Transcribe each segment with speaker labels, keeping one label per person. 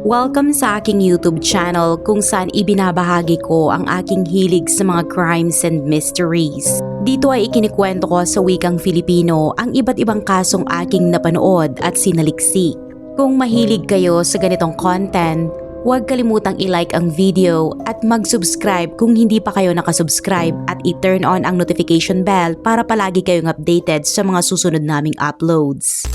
Speaker 1: Welcome sa aking YouTube channel kung saan ibinabahagi ko ang aking hilig sa mga crimes and mysteries. Dito ay ikinikwento ko sa wikang Filipino ang iba't ibang kasong aking napanood at sinaliksik. Kung mahilig kayo sa ganitong content, huwag kalimutang i-like ang video at mag-subscribe kung hindi pa kayo nakasubscribe at i-turn on ang notification bell para palagi kayong updated sa mga susunod naming uploads.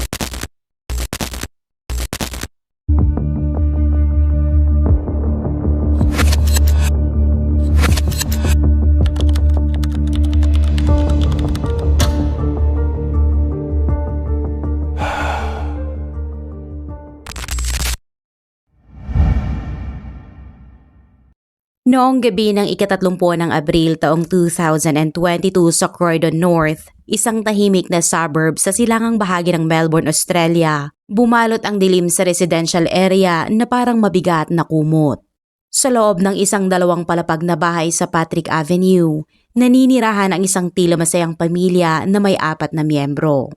Speaker 1: Noong gabi ng ika-30 ng Abril taong 2022 sa Croydon North, isang tahimik na suburb sa silangang bahagi ng Melbourne, Australia, bumalot ang dilim sa residential area na parang mabigat na kumot. Sa loob ng isang 2 palapag na bahay sa Patrick Avenue, naninirahan ang isang tila masayang pamilya na may 4 na miyembro.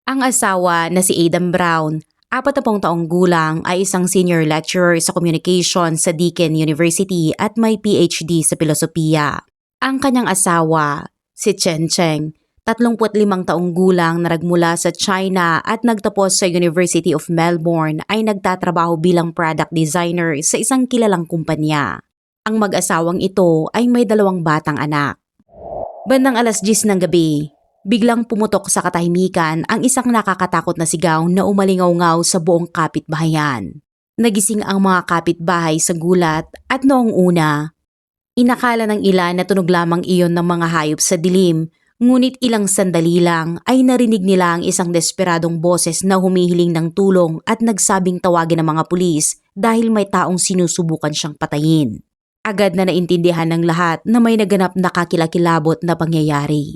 Speaker 1: Ang asawa na si Adam Brown, 40 taong gulang, ay isang senior lecturer sa communication sa Deakin University at may PhD sa filosofiya. Ang kanyang asawa, si Chen Cheng, 35 taong gulang na nagmula sa China at nagtapos sa University of Melbourne, ay nagtatrabaho bilang product designer sa isang kilalang kumpanya. Ang mag-asawang ito ay may 2 batang anak. Bandang 10:00 ng gabi, biglang pumutok sa katahimikan ang isang nakakatakot na sigaw na umalingaw-ngaw sa buong kapitbahayan. Nagising ang mga kapitbahay sa gulat at noong una, inakala ng ilan na tunog lamang iyon ng mga hayop sa dilim, ngunit ilang sandali lang ay narinig nila ang isang desperadong boses na humihiling ng tulong at nagsabing tawagin ng mga pulis dahil may taong sinusubukan siyang patayin. Agad na naintindihan ng lahat na may naganap na kakilakilabot na pangyayari.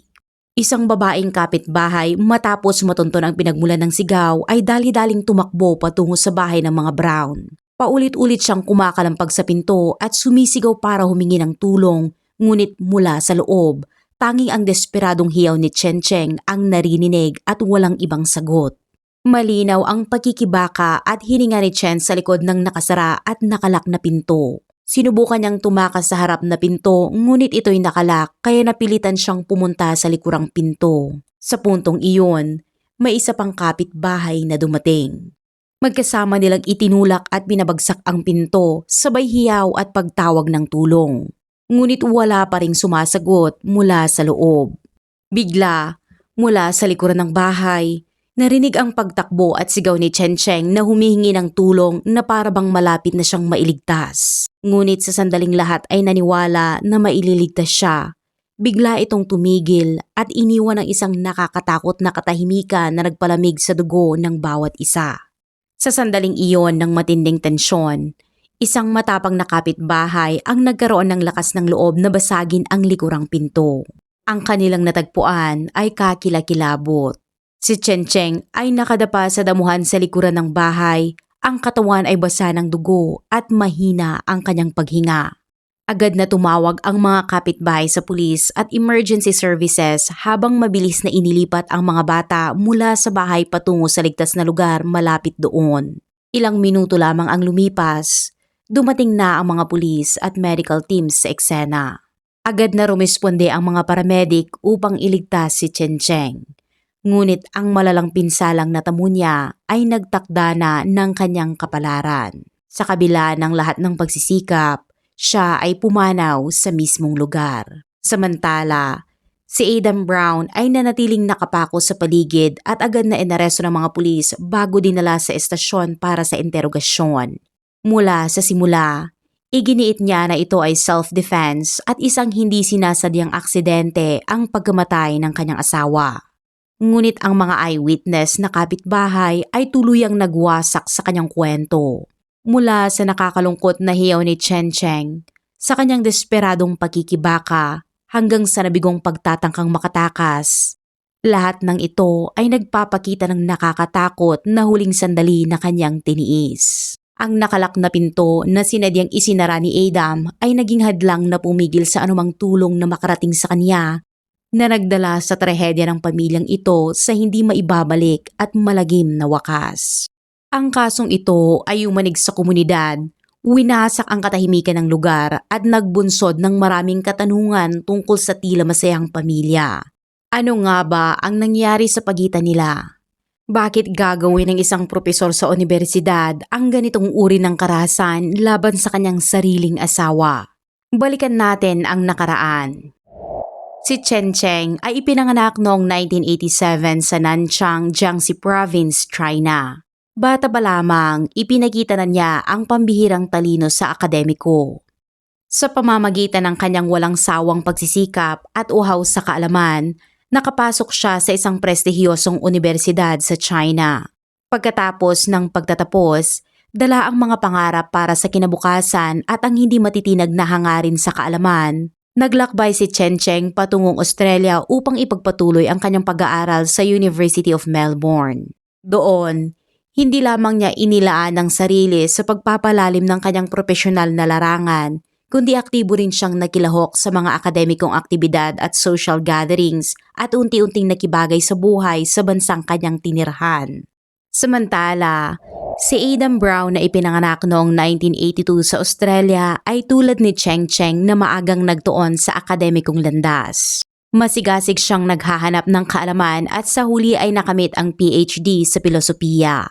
Speaker 1: Isang babaeng kapitbahay matapos matunton ang pinagmulan ng sigaw ay dali-daling tumakbo patungo sa bahay ng mga Brown. Paulit-ulit siyang kumakalampag sa pinto at sumisigaw para humingi ng tulong, ngunit mula sa loob, tanging ang desperadong hiyaw ni Chen Cheng ang naririnig at walang ibang sagot. Malinaw ang pagkikibaka at hininga ni Chen sa likod ng nakasara at nakalak na pinto. Sinubukan niyang tumakas sa harap na pinto, ngunit ito'y nakalak kaya napilitan siyang pumunta sa likurang pinto. Sa puntong iyon, may isa pang kapitbahay na dumating. Magkasama nilang itinulak at binabagsak ang pinto, sabay hiyaw at pagtawag ng tulong. Ngunit wala pa ring sumasagot mula sa loob. Bigla, mula sa likuran ng bahay, narinig ang pagtakbo at sigaw ni Chen Cheng na humihingi ng tulong na para bang malapit na siyang mailigtas. Ngunit sa sandaling lahat ay naniwala na maililigtas siya. Bigla itong tumigil at iniwan ang isang nakakatakot na katahimikan na nagpalamig sa dugo ng bawat isa. Sa sandaling iyon ng matinding tensyon, isang matapang na kapitbahay ang nagkaroon ng lakas ng loob na basagin ang likurang pinto. Ang kanilang natagpuan ay kakilakilabot. Si Chen Cheng ay nakadapa sa damuhan sa likuran ng bahay, ang katawan ay basa ng dugo at mahina ang kanyang paghinga. Agad na tumawag ang mga kapitbahay sa pulis at emergency services habang mabilis na inilipat ang mga bata mula sa bahay patungo sa ligtas na lugar malapit doon. Ilang minuto lamang ang lumipas, dumating na ang mga pulis at medical teams sa eksena. Agad na rumisponde ang mga paramedic upang iligtas si Chen Cheng. Ngunit ang malalang pinsalang natamo niya ay nagtakda na ng kanyang kapalaran. Sa kabila ng lahat ng pagsisikap, siya ay pumanaw sa mismong lugar. Samantala, si Adam Brown ay nanatiling nakapako sa paligid at agad na inaresto ng mga pulis bago dinala sa estasyon para sa interogasyon. Mula sa simula, iginiit niya na ito ay self-defense at isang hindi sinasadyang aksidente ang pagkamatay ng kanyang asawa. Ngunit ang mga eyewitness na kapitbahay ay tuluyang nagwasak sa kanyang kwento. Mula sa nakakalungkot na hiyaw ni Chen Cheng, sa kanyang desperadong pagkikibaka, hanggang sa nabigong pagtatangkang makatakas. Lahat ng ito ay nagpapakita ng nakakatakot na huling sandali na kanyang tiniis. Ang nakalak na pinto na sinadyang isinara ni Adam ay naging hadlang na pumigil sa anumang tulong na makarating sa kanya, na nagdala sa trahedya ng pamilyang ito sa hindi maibabalik at malagim na wakas. Ang kasong ito ay umanig sa komunidad, winasak ang katahimikan ng lugar at nagbunsod ng maraming katanungan tungkol sa tila masayang pamilya. Ano nga ba ang nangyari sa pagitan nila? Bakit gagawin ng isang propesor sa unibersidad ang ganitong uri ng karahasan laban sa kanyang sariling asawa? Balikan natin ang nakaraan. Si Chen Cheng ay ipinanganak noong 1987 sa Nanchang, Jiangxi Province, China. Bata pa lamang, ipinakita na niya ang pambihirang talino sa akademiko. Sa pamamagitan ng kanyang walang sawang pagsisikap at uhaw sa kaalaman, nakapasok siya sa isang prestihiyosong unibersidad sa China. Pagkatapos ng pagtatapos, dala ang mga pangarap para sa kinabukasan at ang hindi matitinag na hangarin sa kaalaman. Naglakbay si Chen Cheng patungong Australia upang ipagpatuloy ang kanyang pag-aaral sa University of Melbourne. Doon, hindi lamang niya inilaan ang sarili sa pagpapalalim ng kanyang profesional na larangan, kundi aktibo rin siyang nakilahok sa mga akademikong aktibidad at social gatherings at unti-unting nakibagay sa buhay sa bansang kanyang tinirhan. Samantala, si Adam Brown na ipinanganak noong 1982 sa Australia ay tulad ni Cheng Cheng na maagang nagtuon sa akademikong landas. Masigasig siyang naghahanap ng kaalaman at sa huli ay nakamit ang PhD sa filosofiya.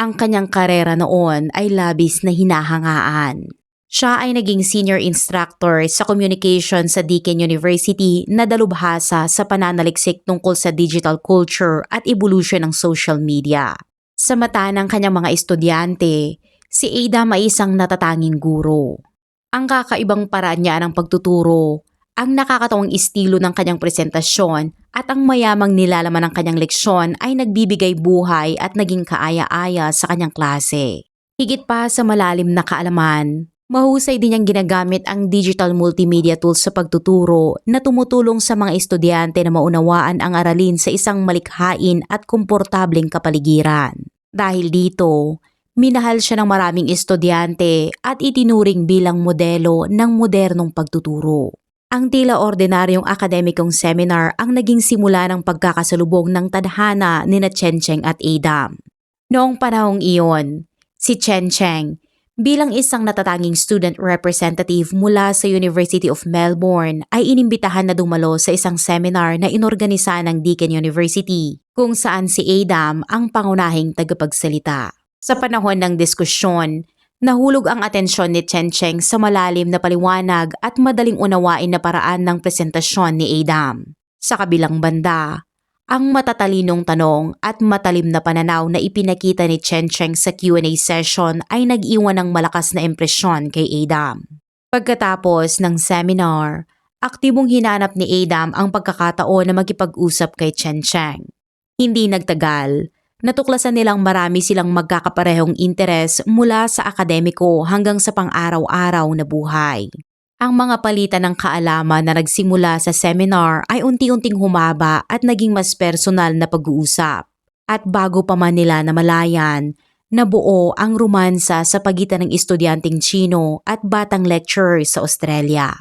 Speaker 1: Ang kanyang karera noon ay labis na hinahangaan. Siya ay naging senior instructor sa communication sa Deakin University na dalubhasa sa pananaliksik tungkol sa digital culture at evolution ng social media. Sa mata ng kanyang mga estudyante, si Adam ay isang natatanging guro. Ang kakaibang paraan niya ng pagtuturo, ang nakakatawang estilo ng kanyang presentasyon at ang mayamang nilalaman ng kanyang leksyon ay nagbibigay buhay at naging kaaya-aya sa kanyang klase. Higit pa sa malalim na kaalaman, mahusay din niyang ginagamit ang digital multimedia tools sa pagtuturo na tumutulong sa mga estudyante na maunawaan ang aralin sa isang malikhain at komportableng kapaligiran. Dahil dito, minahal siya ng maraming estudyante at itinuring bilang modelo ng modernong pagtuturo. Ang tila ordinaryong akademikong seminar ang naging simula ng pagkakasalubong ng tadhana nina Chen Cheng at Adam. Noong panahong iyon, si Chen Cheng, bilang isang natatanging student representative mula sa University of Melbourne ay inimbitahan na dumalo sa isang seminar na inorganisa ng Deakin University kung saan si Adam ang pangunahing tagapagsalita. Sa panahon ng diskusyon, nahulog ang atensyon ni Chen Cheng sa malalim na paliwanag at madaling unawain na paraan ng presentasyon ni Adam. Sa kabilang banda, ang matatalinong tanong at matalim na pananaw na ipinakita ni Chen Cheng sa Q&A session ay nag-iwan ng malakas na impresyon kay Adam. Pagkatapos ng seminar, aktibong hinanap ni Adam ang pagkakataon na makipag-usap kay Chen Cheng. Hindi nagtagal, natuklasan nilang marami silang magkakaparehong interes mula sa akademiko hanggang sa pang-araw-araw na buhay. Ang mga palitan ng kaalaman na nagsimula sa seminar ay unti-unting humaba at naging mas personal na pag-uusap. At bago pa man nila namalayan, nabuo ang romansa sa pagitan ng estudyanteng Chino at batang lecturer sa Australia.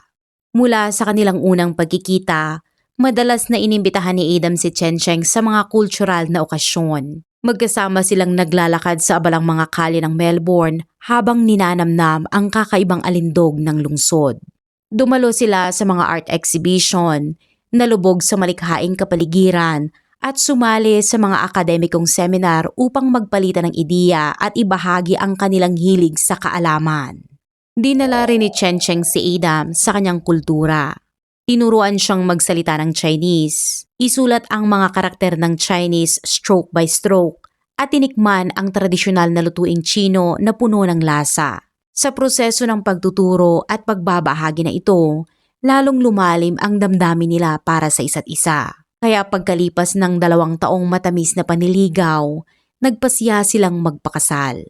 Speaker 1: Mula sa kanilang unang pagkikita, madalas na inimbitahan ni Adam si Chen Cheng sa mga kultural na okasyon. Magkasama silang naglalakad sa abalang mga kalye ng Melbourne habang ninanamnam ang kakaibang alindog ng lungsod. Dumalo sila sa mga art exhibition, nalubog sa malikhaing kapaligiran at sumali sa mga akademikong seminar upang magpalitan ng ideya at ibahagi ang kanilang hilig sa kaalaman. Dinala rin ni Chen Cheng si Adam sa kanyang kultura. Tinuruan siyang magsalita ng Chinese, isulat ang mga karakter ng Chinese stroke by stroke, at tinikman ang tradisyonal na lutuing Chino na puno ng lasa. Sa proseso ng pagtuturo at pagbabahagi na ito, lalong lumalim ang damdamin nila para sa isa't isa. Kaya pagkalipas ng 2 taong matamis na paniligaw, nagpasya silang magpakasal.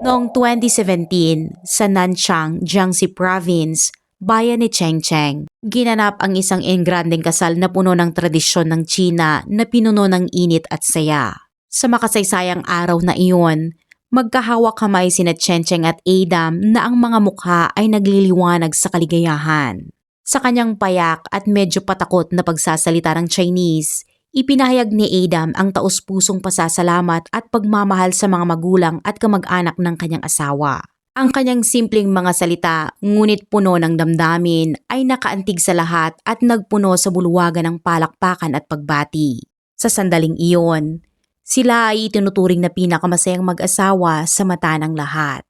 Speaker 1: Noong 2017, sa Nanchang, Jiangxi Province, bayan ni Chen Cheng, ginanap ang isang engrandeng kasal na puno ng tradisyon ng China na pinuno ng init at saya. Sa makasaysayang araw na iyon, magkahawak kamay sina Chen Cheng at Adam na ang mga mukha ay nagliliwanag sa kaligayahan. Sa kanyang payak at medyo patakot na pagsasalita ng Chinese, Ipinahayag ni Adam ang taos-pusong pasasalamat at pagmamahal sa mga magulang at kamag-anak ng kanyang asawa. Ang kanyang simpleng mga salita, ngunit puno ng damdamin, ay nakaantig sa lahat at nagpuno sa bulwagan ng palakpakan at pagbati. Sa sandaling iyon, sila ay itinuturing na pinakamasayang mag-asawa sa mata ng lahat.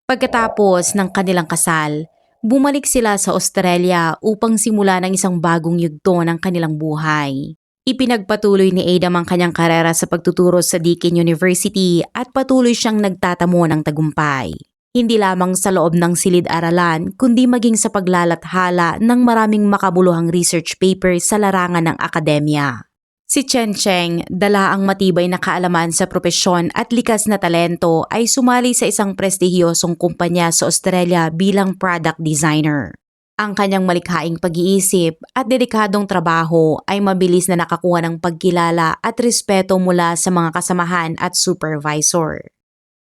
Speaker 1: Pagkatapos ng kanilang kasal, bumalik sila sa Australia upang simula ng isang bagong yugto ng kanilang buhay. Ipinagpatuloy ni Adam ang kanyang karera sa pagtuturo sa Deakin University at patuloy siyang nagtatamo ng tagumpay. Hindi lamang sa loob ng silid-aralan kundi maging sa paglalathala ng maraming makabuluhang research paper sa larangan ng akademya. Si Chen Cheng, dala ang matibay na kaalaman sa propesyon at likas na talento, ay sumali sa isang prestihiyosong kumpanya sa Australia bilang product designer. Ang kanyang malikhaing pag-iisip at dedikadong trabaho ay mabilis na nakakuha ng pagkilala at respeto mula sa mga kasamahan at supervisor.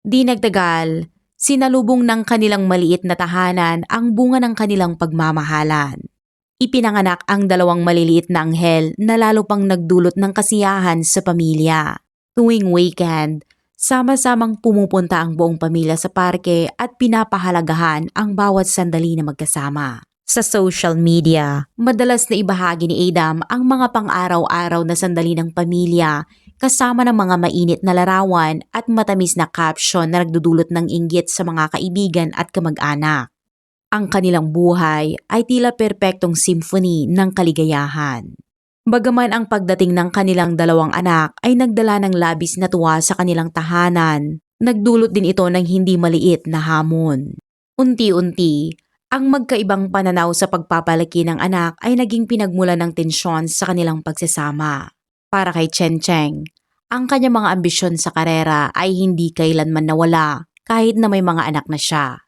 Speaker 1: Di nagtagal, sinalubong ng kanilang maliit na tahanan ang bunga ng kanilang pagmamahalan. Ipinanganak ang dalawang maliliit na anghel na lalo pang nagdulot ng kasiyahan sa pamilya. Tuwing weekend, sama-samang pumupunta ang buong pamilya sa parke at pinapahalagahan ang bawat sandali na magkasama. Sa social media, madalas na ibahagi ni Adam ang mga pang-araw-araw na sandali ng pamilya kasama ng mga mainit na larawan at matamis na caption na nagdudulot ng inggit sa mga kaibigan at kamag-anak. Ang kanilang buhay ay tila perpektong symphony ng kaligayahan. Bagaman ang pagdating ng kanilang dalawang anak ay nagdala ng labis na tuwa sa kanilang tahanan, nagdulot din ito ng hindi maliit na hamon. Unti-unti, ang magkaibang pananaw sa pagpapalaki ng anak ay naging pinagmulan ng tensyon sa kanilang pagsasama. Para kay Chen Cheng, ang kanyang mga ambisyon sa karera ay hindi kailanman nawala kahit na may mga anak na siya.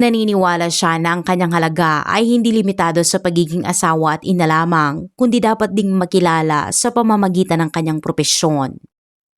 Speaker 1: Naniniwala siya na ang kanyang halaga ay hindi limitado sa pagiging asawa at ina lamang, kundi dapat ding makilala sa pamamagitan ng kanyang propesyon.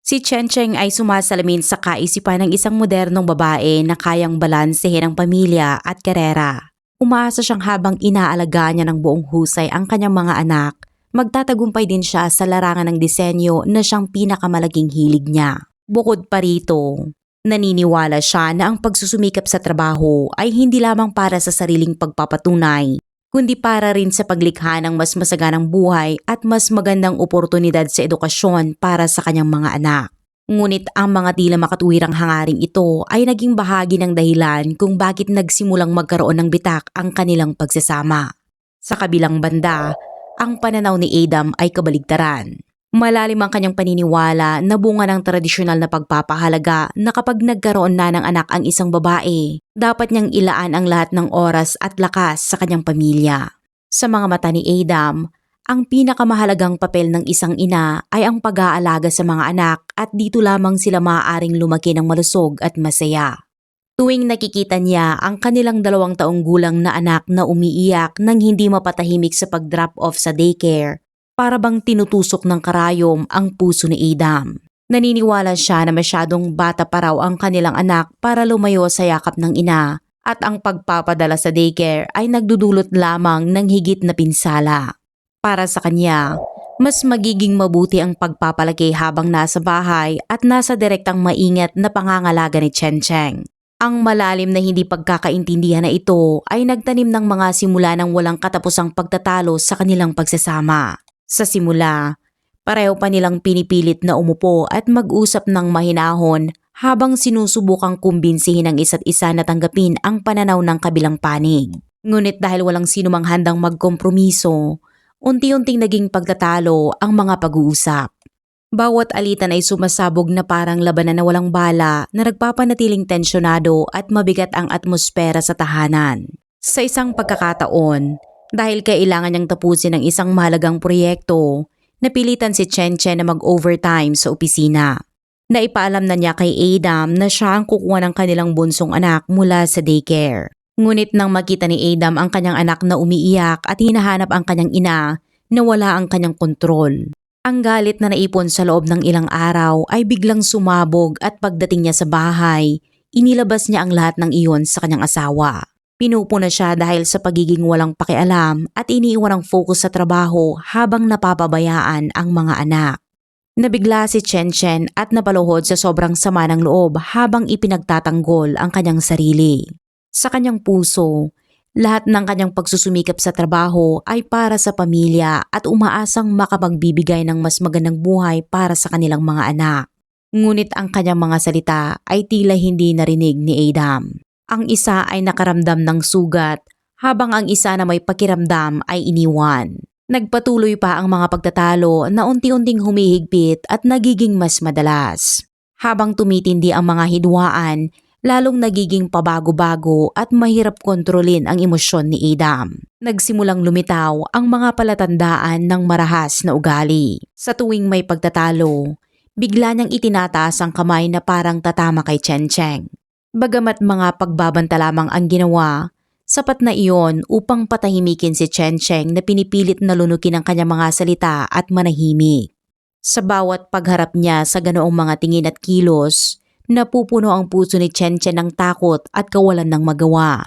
Speaker 1: Si Chen Cheng ay sumasalamin sa kaisipan ng isang modernong babae na kayang balansehin ang pamilya at karera. Umaasa siyang habang inaalaga niya ng buong husay ang kanyang mga anak, magtatagumpay din siya sa larangan ng disenyo na siyang pinakamalaking hilig niya. Bukod pa rito, naniniwala siya na ang pagsusumikap sa trabaho ay hindi lamang para sa sariling pagpapatunay, kundi para rin sa paglikha ng mas masaganang buhay at mas magandang oportunidad sa edukasyon para sa kanyang mga anak. Ngunit ang mga tila makatuwirang hangaring ito ay naging bahagi ng dahilan kung bakit nagsimulang magkaroon ng bitak ang kanilang pagsasama. Sa kabilang banda, ang pananaw ni Adam ay kabaligtaran. Malalim ang kanyang paniniwala na bunga ng tradisyonal na pagpapahalaga na kapag nagkaroon na ng anak ang isang babae, dapat niyang ilaan ang lahat ng oras at lakas sa kanyang pamilya. Sa mga mata ni Adam, ang pinakamahalagang papel ng isang ina ay ang pag-aalaga sa mga anak at dito lamang sila maaaring lumaki ng malusog at masaya. Tuwing nakikita niya ang kanilang 2 taong gulang na anak na umiiyak nang hindi mapatahimik sa pag-drop off sa daycare, para bang tinutusok ng karayom ang puso ni Adam. Naniniwala siya na masyadong bata pa raw ang kanilang anak para lumayo sa yakap ng ina at ang pagpapadala sa daycare ay nagdudulot lamang ng higit na pinsala. Para sa kanya, mas magiging mabuti ang pagpapalaki habang nasa bahay at nasa direktang maingat na pangangalaga ni Chen Cheng. Ang malalim na hindi pagkakaintindihan na ito ay nagtanim ng mga simula ng walang katapusang pagtatalo sa kanilang pagsasama. Sa simula, pareho pa nilang pinipilit na umupo at mag-usap ng mahinahon habang sinusubukang kumbinsihin ang isa't isa na tanggapin ang pananaw ng kabilang panig. Ngunit dahil walang sinumang handang magkompromiso, unti-unting naging pagtatalo ang mga pag-uusap. Bawat alitan ay sumasabog na parang labanan na walang bala na nagpapanatiling tensyonado at mabigat ang atmosfera sa tahanan. Sa isang pagkakataon, dahil kailangan niyang tapusin ang isang mahalagang proyekto, napilitan si Chen Chen na mag-overtime sa opisina. Naipaalam na niya kay Adam na siya ang kukuha ng kanilang bunsong anak mula sa daycare. Ngunit nang makita ni Adam ang kanyang anak na umiiyak at hinahanap ang kanyang ina, nawala ang kanyang kontrol. Ang galit na naipon sa loob ng ilang araw ay biglang sumabog at pagdating niya sa bahay, inilabas niya ang lahat ng iyon sa kanyang asawa. Pinupo na siya dahil sa pagiging walang pakialam at iniiwan ang focus sa trabaho habang napapabayaan ang mga anak. Nabigla si Chen Chen at napaluhod sa sobrang sama ng loob habang ipinagtatanggol ang kanyang sarili. Sa kanyang puso, lahat ng kanyang pagsusumikap sa trabaho ay para sa pamilya at umaasang makapagbibigay ng mas magandang buhay para sa kanilang mga anak. Ngunit ang kanyang mga salita ay tila hindi narinig ni Adam. Ang isa ay nakaramdam ng sugat habang ang isa na may pakiramdam ay iniwan. Nagpatuloy pa ang mga pagtatalo na unti-unting humihigpit at nagiging mas madalas. Habang tumitindi ang mga hidwaan, lalong nagiging pabago-bago at mahirap kontrolin ang emosyon ni Adam. Nagsimulang lumitaw ang mga palatandaan ng marahas na ugali. Sa tuwing may pagtatalo, bigla niyang itinataas ang kamay na parang tatama kay Chen Chen. Bagamat mga pagbabanta lamang ang ginawa, sapat na iyon upang patahimikin si Chen Chen na pinipilit na lunukin ang kanyang mga salita at manahimik. Sa bawat pagharap niya sa ganoong mga tingin at kilos, napupuno ang puso ni Chen Chen ng takot at kawalan ng magawa.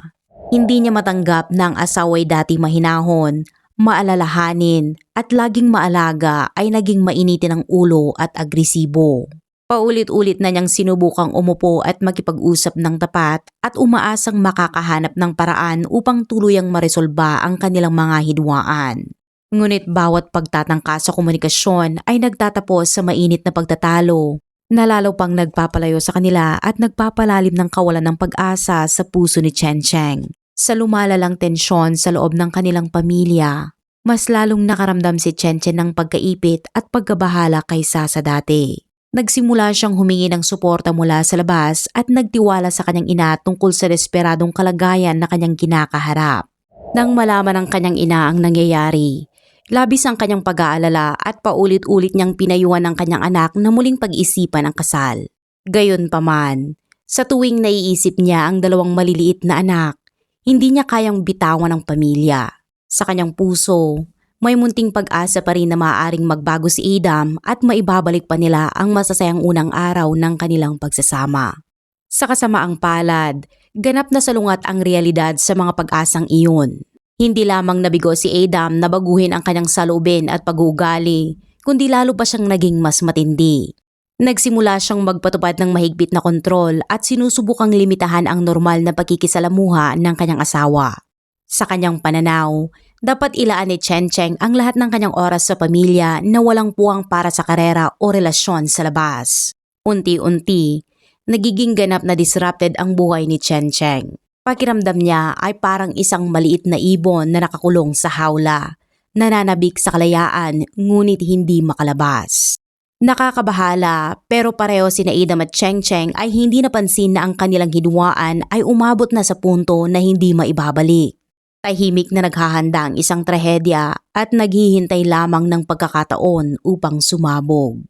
Speaker 1: Hindi niya matanggap na ang asawa'y dati mahinahon, maalalahanin at laging maalaga ay naging mainitin ang ulo at agresibo. Paulit-ulit na niyang sinubukang umupo at makipag-usap ng tapat at umaasang makakahanap ng paraan upang tuluyang maresolba ang kanilang mga hidwaan. Ngunit bawat pagtatangka sa komunikasyon ay nagtatapos sa mainit na pagtatalo, na lalo pang nagpapalayo sa kanila at nagpapalalim ng kawalan ng pag-asa sa puso ni Chen Chen. Sa lumalalang tensyon sa loob ng kanilang pamilya, mas lalong nakaramdam si Chen Chen ng pagkaipit at pagkabahala kaysa sa dati. Nagsimula siyang humingi ng suporta mula sa labas at nagtiwala sa kanyang ina tungkol sa desperadong kalagayan na kanyang kinakaharap. Nang malaman ng kanyang ina ang nangyayari, labis ang kanyang pag-aalala at paulit-ulit niyang pinayuhan ng kanyang anak na muling pag-isipan ang kasal. Gayunpaman, sa tuwing naiisip niya ang dalawang maliliit na anak, hindi niya kayang bitawan ang pamilya. Sa kanyang puso, may munting pag-asa pa rin na maaaring magbago si Adam at maibabalik pa nila ang masasayang unang araw ng kanilang pagsasama. Sa kasamaang palad, ganap na salungat ang realidad sa mga pag-asang iyon. Hindi lamang nabigo si Adam na baguhin ang kanyang saloobin at pag-uugali, kundi lalo pa siyang naging mas matindi. Nagsimula siyang magpatupad ng mahigpit na kontrol at sinusubukang limitahan ang normal na pagkikisalamuha ng kanyang asawa. Sa kanyang pananaw, dapat ilaan ni Chen Chen ang lahat ng kanyang oras sa pamilya na walang puwang para sa karera o relasyon sa labas. Unti-unti, nagiging ganap na disrupted ang buhay ni Chen Chen. Pakiramdam niya ay parang isang maliit na ibon na nakakulong sa hawla, nananabik sa kalayaan ngunit hindi makalabas. Nakakabahala pero pareho sina Adam at Chen Chen ay hindi napansin na ang kanilang hidwaan ay umabot na sa punto na hindi maibabalik. Tahimik na naghahanda ang isang trahedya at naghihintay lamang ng pagkakataon upang sumabog.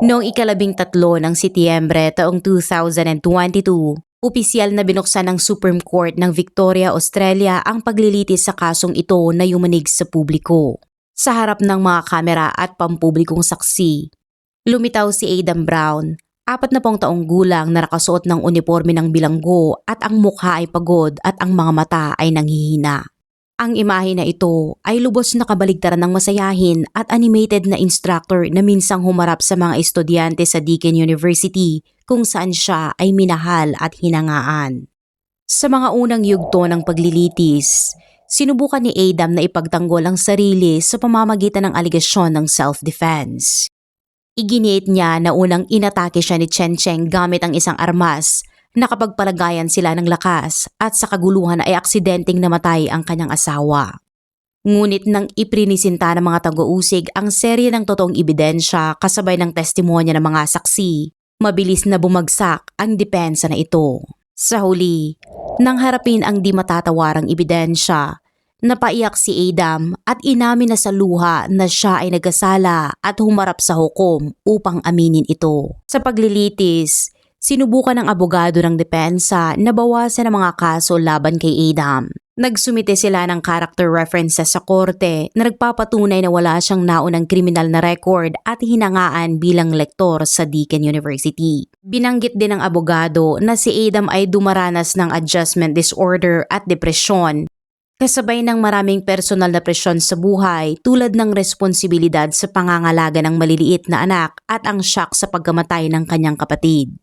Speaker 1: Noong 13 ng Setyembre taong 2022, opisyal na binuksan ng Supreme Court ng Victoria, Australia ang paglilitis sa kasong ito na yumanig sa publiko. Sa harap ng mga kamera at pampublikong saksi, lumitaw si Adam Brown, 40 taong gulang na nakasuot ng uniforme ng bilanggo at ang mukha ay pagod at ang mga mata ay nanghihina. Ang imahe na ito ay lubos na kabaligtaran ng masayahin at animated na instructor na minsang humarap sa mga estudyante sa Deakin University kung saan siya ay minahal at hinangaan. Sa mga unang yugto ng paglilitis, sinubukan ni Adam na ipagtanggol ang sarili sa pamamagitan ng aligasyon ng self-defense. Iginiit niya na unang inatake siya ni Chen Chen gamit ang isang armas na kapag palagayan sila ng lakas at sa kaguluhan ay aksidenteng namatay ang kanyang asawa. Ngunit nang iprinisinta ng mga taga-usig ang serye ng totoong ebidensya kasabay ng testimonya ng mga saksi, mabilis na bumagsak ang depensa na ito. Sa huli, nang harapin ang di matatawarang ebidensya, napaiyak si Adam at inamin na sa luha na siya ay nagkasala at humarap sa hukom upang aminin ito. Sa paglilitis, sinubukan ng abogado ng depensa na bawasan ang mga kaso laban kay Adam. Nagsumite sila ng character references sa korte na nagpapatunay na wala siyang naunang kriminal na record at hinangaan bilang lektor sa Deakin University. Binanggit din ng abogado na si Adam ay dumaranas ng adjustment disorder at depresyon, kasabay ng maraming personal na presyon sa buhay tulad ng responsibilidad sa pangangalaga ng maliliit na anak at ang shock sa pagkamatay ng kanyang kapatid.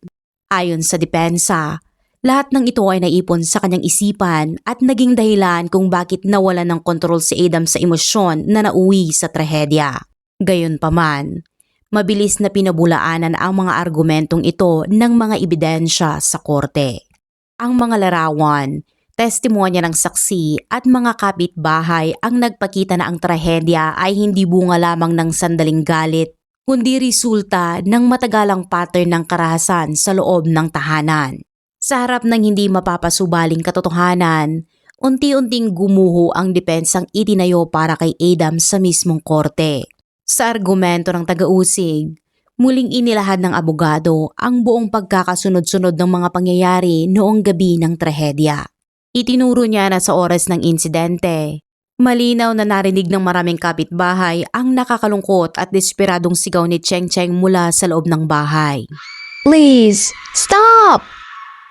Speaker 1: Ayon sa depensa, lahat ng ito ay naipon sa kanyang isipan at naging dahilan kung bakit nawalan ng kontrol si Adam sa emosyon na nauwi sa trahedya. Gayunpaman, mabilis na pinabulaanan ang mga argumentong ito ng mga ebidensya sa korte. Ang mga larawan, testimonya ng saksi at mga kapitbahay ang nagpakita na ang trahedya ay hindi bunga lamang ng sandaling galit, kundi resulta ng matagalang pattern ng karahasan sa loob ng tahanan. Sa harap ng hindi mapapasubaling katotohanan, unti-unting gumuho ang depensang itinayo para kay Adam sa mismong korte. Sa argumento ng taga-usig, muling inilahad ng abogado ang buong pagkakasunod-sunod ng mga pangyayari noong gabi ng trahedya. Itinuro niya na sa oras ng insidente, malinaw na narinig ng maraming kapitbahay ang nakakalungkot at desperadong sigaw ni Cheng Cheng mula sa loob ng bahay.
Speaker 2: Please, stop!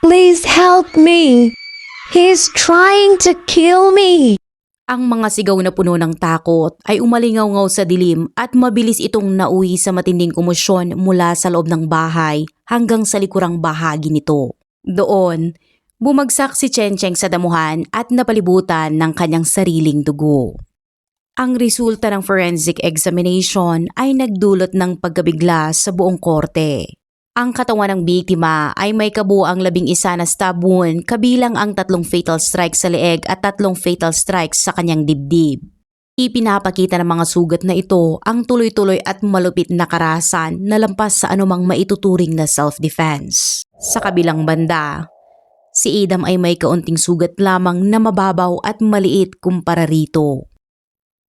Speaker 2: Please help me! He's trying to kill me!
Speaker 1: Ang mga sigaw na puno ng takot ay umalingaw-ngaw sa dilim at mabilis itong nauwi sa matinding komosyon mula sa loob ng bahay hanggang sa likurang bahagi nito. Doon, bumagsak si Cheng Cheng sa damuhan at napalibutan ng kanyang sariling dugo. Ang resulta ng forensic examination ay nagdulot ng pagkabigla sa buong korte. Ang katawan ng biktima ay may kabuuang 11 na stab wound kabilang ang 3 fatal strikes sa leeg at 3 fatal strikes sa kanyang dibdib. Ipinapakita ng mga sugat na ito ang tuloy-tuloy at malupit na karahasan na lampas sa anumang maituturing na self-defense. Sa kabilang banda, si Adam ay may kaunting sugat lamang na mababaw at maliit kumpara rito.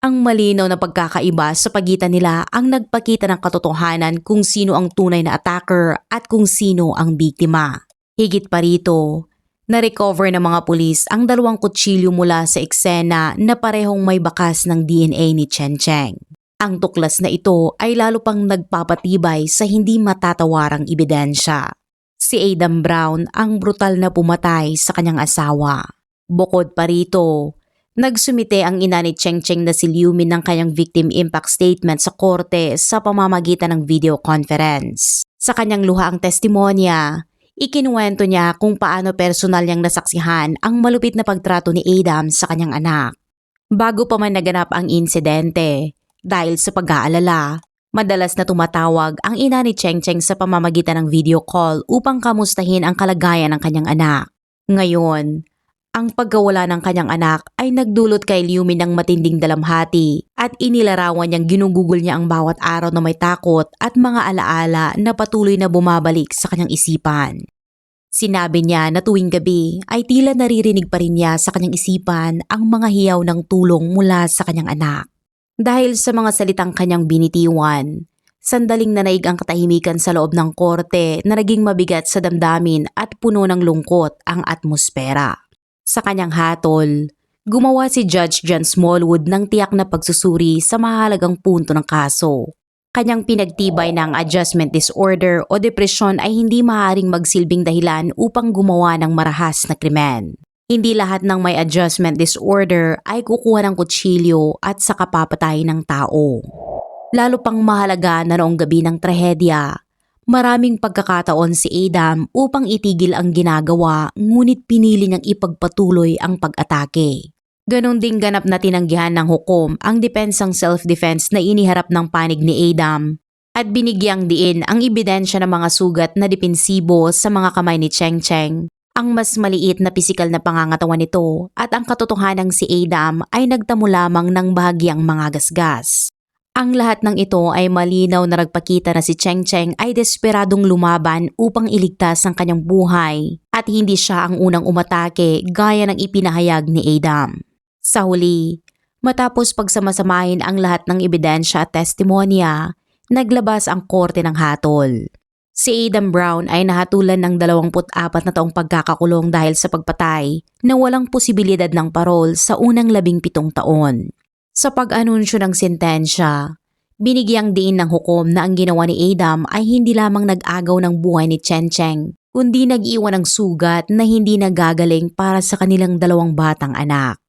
Speaker 1: Ang malinaw na pagkakaiba sa pagitan nila ang nagpakita ng katotohanan kung sino ang tunay na attacker at kung sino ang biktima. Higit pa rito, na-recover ng mga pulis ang 2 kutsilyo mula sa eksena na parehong may bakas ng DNA ni Cheng Cheng. Ang tuklas na ito ay lalo pang nagpapatibay sa hindi matatawarang ebidensya. Si Adam Brown ang brutal na pumatay sa kanyang asawa. Bukod pa rito, nagsumite ang ina ni Cheng Cheng na si Liu Min ng kanyang victim impact statement sa korte sa pamamagitan ng video conference. Sa kanyang luhaang testimonya, ikinuwento niya kung paano personal niyang nasaksihan ang malupit na pagtrato ni Adam sa kanyang anak. Bago pa man naganap ang insidente, dahil sa pag-aalala, madalas na tumatawag ang ina ni Cheng Cheng sa pamamagitan ng video call upang kamustahin ang kalagayan ng kanyang anak. Ngayon, ang pagkawala ng kanyang anak ay nagdulot kay Liu Min ng matinding dalamhati at inilarawan niyang ginugugol niya ang bawat araw na may takot at mga alaala na patuloy na bumabalik sa kanyang isipan. Sinabi niya na tuwing gabi ay tila naririnig pa rin niya sa kanyang isipan ang mga hiyaw ng tulong mula sa kanyang anak. Dahil sa mga salitang kanyang binitiwan, sandaling nanaig ang katahimikan sa loob ng korte na naging mabigat sa damdamin at puno ng lungkot ang atmosfera. Sa kanyang hatol, gumawa si Judge John Smallwood ng tiyak na pagsusuri sa mahalagang punto ng kaso. Kanyang pinagtibay na ang adjustment disorder o depresyon ay hindi maaaring magsilbing dahilan upang gumawa ng marahas na krimen. Hindi lahat ng may adjustment disorder ay kukuha ng kutsilyo at saka papatay ng tao. Lalo pang mahalaga na noong gabi ng trahedya, maraming pagkakataon si Adam upang itigil ang ginagawa ngunit pinili niyang ipagpatuloy ang pag-atake. Ganon ding ganap na tinanggihan ng hukom ang depensang self-defense na iniharap ng panig ni Adam at binigyang diin ang ebidensya ng mga sugat na depensibo sa mga kamay ni Cheng Cheng, ang mas maliit na pisikal na pangangatawan nito at ang katotohanang si Adam ay nagtamo lamang ng bahagyang mga gasgas. Ang lahat ng ito ay malinaw na nagpakita na si Cheng Cheng ay desperadong lumaban upang iligtas ang kanyang buhay at hindi siya ang unang umatake gaya ng ipinahayag ni Adam. Sa huli, matapos pagsamasamahin ang lahat ng ebidensya at testimonya, naglabas ang korte ng hatol. Si Adam Brown ay nahatulan ng 24 na taong pagkakakulong dahil sa pagpatay na walang posibilidad ng parol sa unang 17 taon. Sa pag-anunsyo ng sentensya, binigyang diin ng hukom na ang ginawa ni Adam ay hindi lamang nag-agaw ng buhay ni Chen Cheng, kundi nag-iwan ng sugat na hindi nagagaling para sa kanilang 2 batang anak.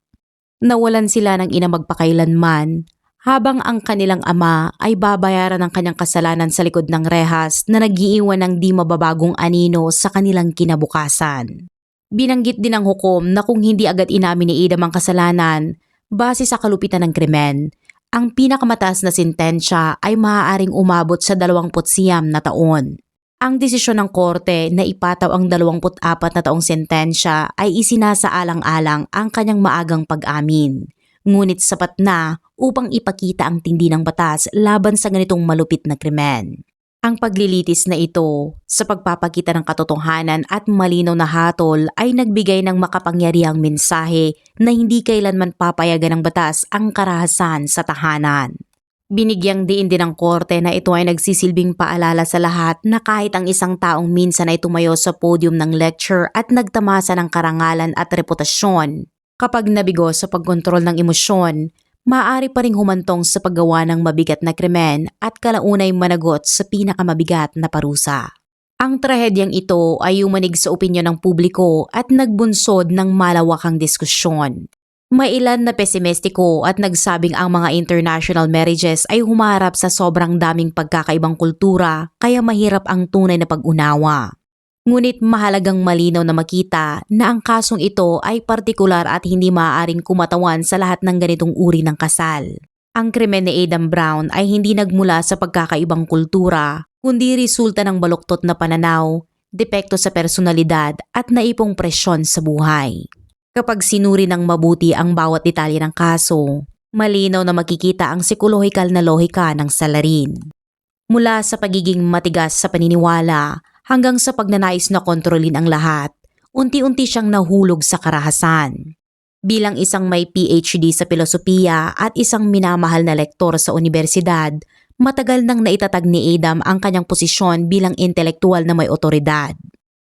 Speaker 1: Nawalan sila ng ina magpakailanman, habang ang kanilang ama ay babayaran ng kanyang kasalanan sa likod ng rehas na nag-iiwan ng di mababagong anino sa kanilang kinabukasan. Binanggit din ng hukom na kung hindi agad inamin ni Adam ang kasalanan, base sa kalupitan ng krimen, ang pinakamataas na sentensya ay maaaring umabot sa 29 na taon. Ang desisyon ng korte na ipataw ang 24 na taong sentensya ay isinasaalang-alang ang kanyang maagang pag-amin. Ngunit sapat na upang ipakita ang tindi ng batas laban sa ganitong malupit na krimen. Ang paglilitis na ito sa pagpapakita ng katotohanan at malinaw na hatol ay nagbigay ng makapangyarihang mensahe na hindi kailanman papayagan ng batas ang karahasan sa tahanan. Binigyang diin din ng korte na ito ay nagsisilbing paalala sa lahat na kahit ang isang taong minsan ay tumayo sa podium ng lecture at nagtamasa ng karangalan at reputasyon, kapag nabigo sa pagkontrol ng emosyon, maaari pa ring humantong sa paggawa ng mabigat na krimen at kalaunay managot sa pinakamabigat na parusa. Ang trahedyang ito ay umanig sa opinyon ng publiko at nagbunsod ng malawakang diskusyon. May ilan na pesimistiko at nagsabing ang mga international marriages ay humarap sa sobrang daming pagkakaibang kultura kaya mahirap ang tunay na pag-unawa. Ngunit mahalagang malinaw na makita na ang kasong ito ay partikular at hindi maaaring kumatawan sa lahat ng ganitong uri ng kasal. Ang krimen ni Adam Brown ay hindi nagmula sa pagkakaibang kultura, kundi resulta ng baluktot na pananaw, depekto sa personalidad at naipong presyon sa buhay. Kapag sinuri ng mabuti ang bawat detalye ng kaso, malinaw na makikita ang psikolohikal na lohika ng salarin. Mula sa pagiging matigas sa paniniwala hanggang sa pagnanais na kontrolin ang lahat, unti-unti siyang nahulog sa karahasan. Bilang isang may PhD sa filosofiya at isang minamahal na lektor sa universidad, matagal nang naitatag ni Adam ang kanyang posisyon bilang intelektual na may otoridad.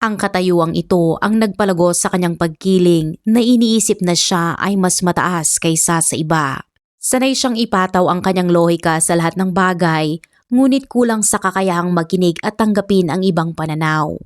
Speaker 1: Ang katayuang ito ang nagpalago sa kanyang pagkiling na iniisip na siya ay mas mataas kaysa sa iba. Sanay siyang ipataw ang kanyang lohika sa lahat ng bagay, ngunit kulang sa kakayahang makinig at tanggapin ang ibang pananaw.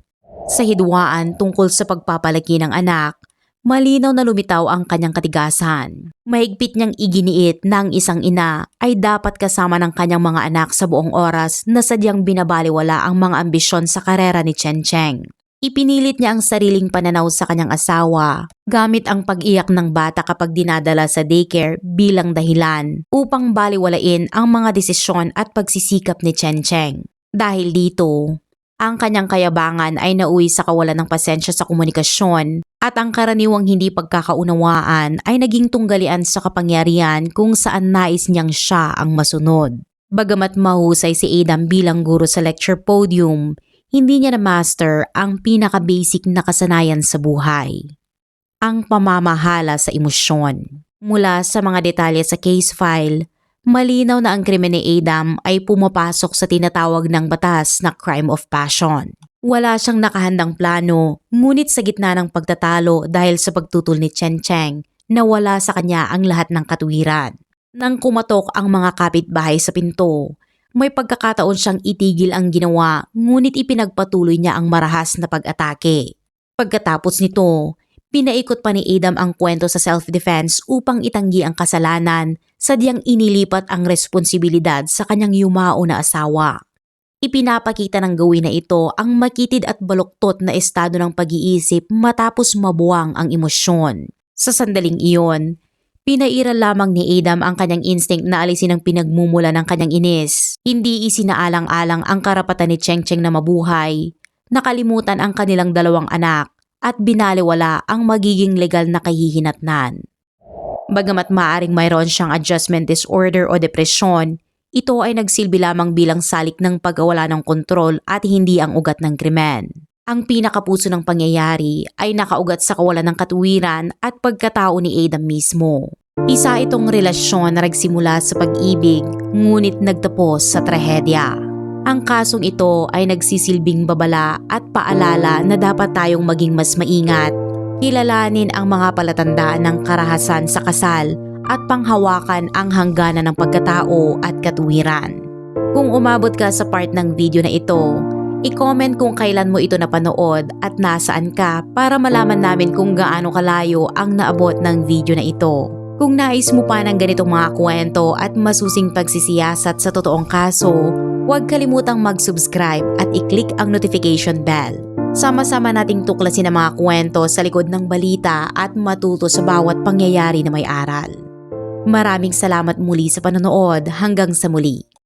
Speaker 1: Sa hidwaan tungkol sa pagpapalaki ng anak, malinaw na lumitaw ang kanyang katigasan. Mahigpit niyang iginiit na ang isang ina ay dapat kasama ng kanyang mga anak sa buong oras na sadyang binabaliwala ang mga ambisyon sa karera ni Chen Cheng. Ipinilit niya ang sariling pananaw sa kanyang asawa gamit ang pag-iyak ng bata kapag dinadala sa daycare bilang dahilan upang baliwalain ang mga desisyon at pagsisikap ni Chen Cheng. Dahil dito, ang kanyang kayabangan ay nauwi sa kawalan ng pasensya sa komunikasyon at ang karaniwang hindi pagkakaunawaan ay naging tunggalian sa kapangyarihan kung saan nais niyang siya ang masunod. Bagamat mahusay si Adam bilang guro sa lecture podium, hindi niya na-master ang pinaka-basic na kasanayan sa buhay. Ang pamamahala sa emosyon. Mula sa mga detalye sa case file, malinaw na ang krimen ni Adam ay pumapasok sa tinatawag ng batas na crime of passion. Wala siyang nakahandang plano, ngunit sa gitna ng pagtatalo dahil sa pagtutol ni Chen Cheng, nawala sa kanya ang lahat ng katuwiran. Nang kumatok ang mga kapitbahay sa pinto, may pagkakataon siyang itigil ang ginawa, ngunit ipinagpatuloy niya ang marahas na pag-atake. Pagkatapos nito, pinaikot pa ni Adam ang kwento sa self-defense upang itanggi ang kasalanan, sadyang inilipat ang responsibilidad sa kanyang yumao na asawa. Ipinapakita ng gawin na ito ang makitid at baluktot na estado ng pag-iisip matapos mabuwang ang emosyon. Sa sandaling iyon, pinairal lamang ni Adam ang kanyang instinct na alisin ang pinagmumula ng kanyang inis. Hindi isinaalang-alang ang karapatan ni Chen Cheng na mabuhay, nakalimutan ang kanilang 2 anak at binaliwala ang magiging legal na kahihinatnan. Bagamat maaring mayroon siyang adjustment disorder o depresyon, ito ay nagsilbi lamang bilang salik ng pagkawala ng kontrol at hindi ang ugat ng krimen. Ang pinakapuso ng pangyayari ay nakaugat sa kawalan ng katuwiran at pagkatao ni Adam mismo. Isa itong relasyon na nagsimula sa pag-ibig, ngunit nagtapos sa trahedya. Ang kasong ito ay nagsisilbing babala at paalala na dapat tayong maging mas maingat. Kilalanin ang mga palatandaan ng karahasan sa kasal at panghawakan ang hangganan ng pagkatao at katuwiran. Kung umabot ka sa part ng video na ito, i-comment kung kailan mo ito napanood at nasaan ka para malaman namin kung gaano kalayo ang naabot ng video na ito. Kung nais mo pa ng ganitong mga kwento at masusing pagsisiyasat sa totoong kaso, huwag kalimutang mag-subscribe at i-click ang notification bell. Sama-sama nating tuklasin ang mga kwento sa likod ng balita at matuto sa bawat pangyayari na may aral. Maraming salamat muli sa panonood. Hanggang sa muli.